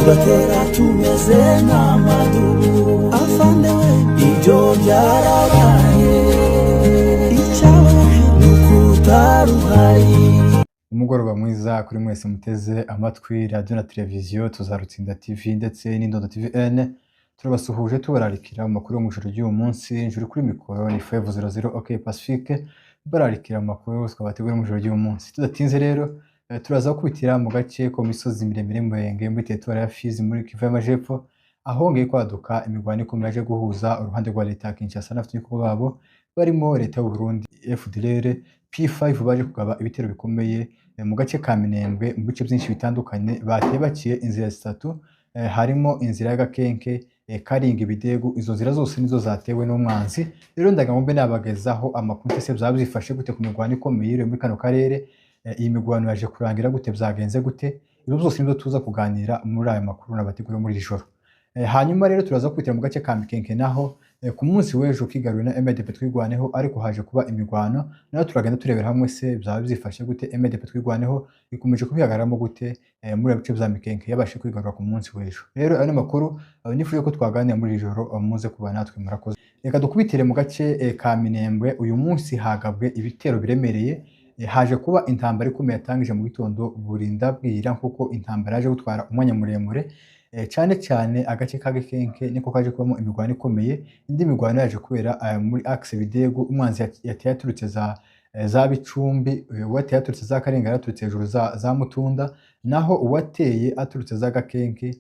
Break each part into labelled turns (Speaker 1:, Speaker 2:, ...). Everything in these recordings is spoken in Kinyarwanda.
Speaker 1: tugatera tumeze nk'amadubu afande we ibyo byarabaye icyabaye n'ukutaruhari.
Speaker 2: Umugoroba mwiza kuri mwese muteze amatwi radio na televiziyo Tuzarutsinda TV ndetse n'Indondo TVN. Turabasuhuje tubararikira mu makuru yo mu ijoro ry'uyu munsi. Njuri kuri mikoro ni 500 OK Pacifique bararikira mu makuru twabategura mu ijoro ry'uyu munsi. Tudatinze rero turaza kwitira mu gace ko misozi miremire murenge muri territoire ya Fizi muri Kivu y'Amajepfo, ahongeye kwaduka imigwano ikomeje guhuza uruhande rwa leta ya Kinshasa n'abafatanyabikorwa babo barimo leta y'u Burundi FDLR P5 baje kugaba ibitero bikomeye mu gace ka Minembwe mu bice byinshi bitandukanye. Batebakiye inzira zitatu, harimo inzira y'Agakenke, Karinga, Bidegu. Izo nzira zose nizo zatewe n'umwanzi. Rero ndagambe nabagezaho amakuru se byabifashe gute ku migwano ikomeye iri muri kano karere. Iyi migwano yaje kurangira gute, byagenze gute? Ibyo byose nizo tuza kuganira muri aya makuru nabategura muri iri joro. Hanyuma rero turaza kwitira mu gace ka Mikenke naho ku munsi w'ejo kigaruye na MDP twigwaneho, ariko haje kuba imigwano nayo turagenda turebera hamwe se byaba byifashe gute, MDP twigwaneho ikomeje kubihagaramo gute muri bice bya Mikenke yabashe kwigarura ku munsi w'ejo. Rero ayo makuru nifuje ko twaganira muri iri joro muze kuba natwe murakoze. Reka dukubitire mu gace ka Minembwe. Uyu munsi hagabwe ibitero biremereye, haje kuba intambara ikomeye yatangije mu gitondo burinda bwira, kuko intambara yaje gutwara umwanya muremure. Cyane cyane agace k'Agakenke niko kaje kubamo imigwano ikomeye. Indi migwano yaje kubera muri axe Bidegu. Umwanzi yateye aturutse za Bicumbi, uwateye aturutse za Karenga yaturutse hejuru za Mutunda, naho uwateye aturutse za Gakenke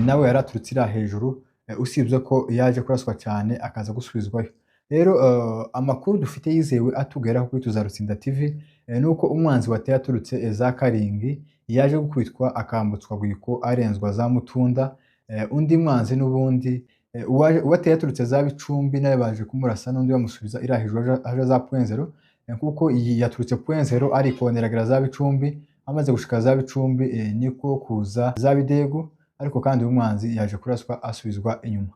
Speaker 2: nawe yaraturutse ira hejuru, usibye ko yaje kuraswa cyane akaza gusubizwayo. Rero amakuru dufite yizewe atugeraho kuri Tuzarutsinda TV nuko umwanzi wateye aturutse za Karingi yaje gukwitwa akambutswa Gwiko arenzwa za Mutunda. Undi mwanzi n'ubundi uwateye aturutse za Bicumbi naye baje kumurasa, n'undi bamusubiza ira hejuru aje za Point0, kuko yaturutse Point0 ariko neragira za Bicumbi. Amaze gushika za Bicumbi niko kuza za Bidegu, ariko kandi umwanzi yaje kuraswa asubizwa inyuma.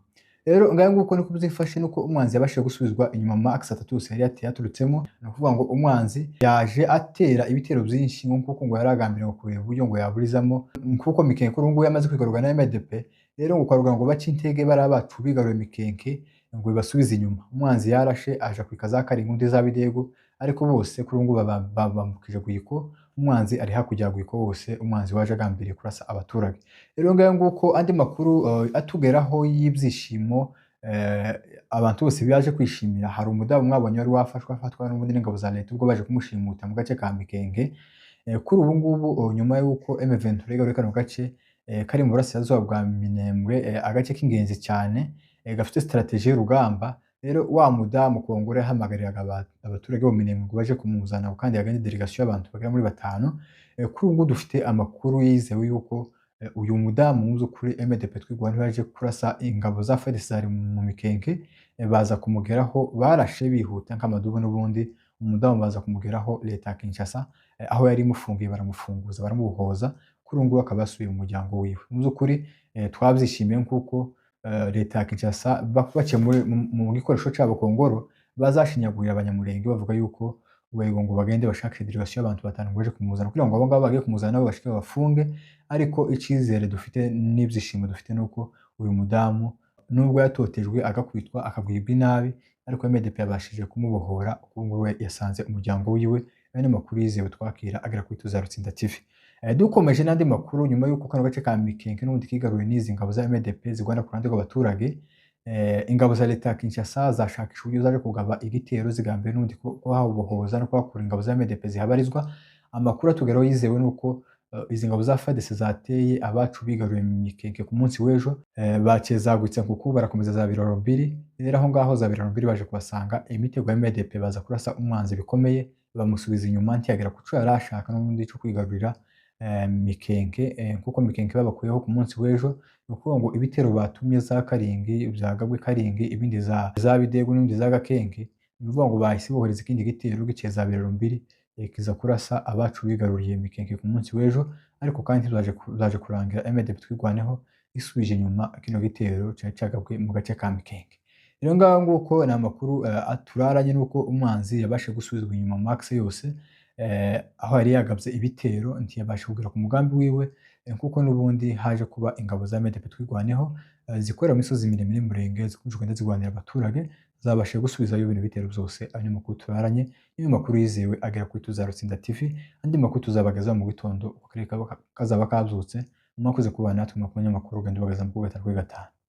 Speaker 2: Rero ngaye nguko niko byifashe, nuko umwanzi yabashije gusubizwa inyuma ma axe 3 yari yateye aturutsemo. No kuvuga ngo umwanzi yaje atera ibitero byinshi nkuko ngo yaragambiriye ngo kureba uburyo ngo yaburizamo, kuko Mikenke urungu yamaze kwigarurwa na MDP. Rero ngo kwaruga ngo bace intege bara bacu bigaruye Mikenke ngo bibasubize inyuma. Umwanzi yarashe aje kwikaza Karinga undi za Bidegu, ariko bose kurungu babambukije Gwiko. Umwanzi ari hakujya Gwiko wose, umwanzi waje agambiriye kurasa abaturage. Rero ngaye nguko andi makuru atugeraho y'ibyishimo, abantu bose byaje kwishimira. Hari umudamu mwabonye wari wafashwa afatwa n'ubundi n'ingabo za leta ubwo baje kumushimuta mu gace ka Mikenke. Kuri ubu ngubu nyuma y'uko M23 igaruye kano gace kari mu burasirazuba bwa Minembwe, agace k'ingenzi cyane gafite strategie y'urugamba. Rero wa mudamu Kongore yahamagariraga abaturage bo Minembwe ngo baje kumuzana, kandi yaganye delegation y'abantu bagera muri 5. Kuri ubu dufite amakuru yizewe yuko uyu mudamu muzo kuri MDP twigwana yaje kurasa ingabo za FARDC mu Mikenke, baza kumugeraho barashe bihuta nk'amadubu. N'ubundi umudamu baza kumugeraho leta ya Kinshasa aho yari mufungiye baramufunguza baramubohoza. Kuri ngo akaba yasubiye mu muryango wiwe. Muzo kuri twabyishimiye nkuko leta ya Kinshasa bace mu gikoresho cyabo Kongoro bazashinyagurira abanyamurenge bavuga yuko ngo bagende bashaka delegation y'abantu 5 baje kumuzana, kugira ngo abo ngabo bagiye kumuzana nabo bashike bafunge. Ariko icyizere dufite n'ibyishimo dufite nuko uyu mudamu nubwo yatotejwe agakwitwa akabwirwa inabi, ariko MDP yabashije kumubohora, kuko we yasanze umuryango wiwe. Bene makuru yizewe twakira agera kuri Tuzarutsinda TV. Dukomeje n'andi makuru nyuma y'uko kano gace ka Mikenke n'ubundi kigaruye n'izi ngabo za MDP zigwana ku ruhande rw'abaturage. Ingabo za leta ya Kinshasa zashakisha uburyo zaje kugaba igitero zigambye n'undi ko habohoza no kwakura ingabo za MDP zihabarizwa. Amakuru atugeraho yizewe nuko izi ngabo za FARDC zateye abacu bigaruye mu Mikenke ku munsi w'ejo, bakezagutse kuko barakomeza za Biraro 2. Rero aho ngaho za Biraro 2 baje kubasanga imitego ya MDP baza kurasa umwanzi bikomeye, bamusubiza inyuma ntiyagera kuco yarashaka n'ubundi cyo kwigarurira Mikenke, kuko Mikenke babakuyeho ku munsi w'ejo. Nuko ngo ibitero batumye za Karingi byagabwe Karingi, ibindi za Bidegu n'ibindi za Gakenke, bivuga ngo bahise bohereza ikindi gitero giceza Biraro 2 kiza kurasa abacu bigaruriye Mikenke ku munsi w'ejo. Ariko kandi zaje kurangira MDP twigwaneho isubije inyuma kino gitero cyagabwe mu gace ka Mikenke. Rero ngaho nguko ni amakuru aturaranye nuko umwanzi yabashe gusubizwa inyuma max yose, aho yari yagabye ibitero ntiyabashe kugera ku mugambi wiwe. kuko n'ubundi haje kuba ingabo za MDP twirwaneho zikorera mu misozi miremire y'umurenge zikomeje kugenda zirwanira abaturage zabashije gusubizayo ibintu bitero byose abanyamakuru turaranye n'amakuru yizewe agera kuri Tuzarutsinda TV andi makuru tuzabagezaho mu gitondo uko kazaba kabyutse mwakoze kubana natwe mu banyamakuru ugenda ubageza mu 5 kuri 5.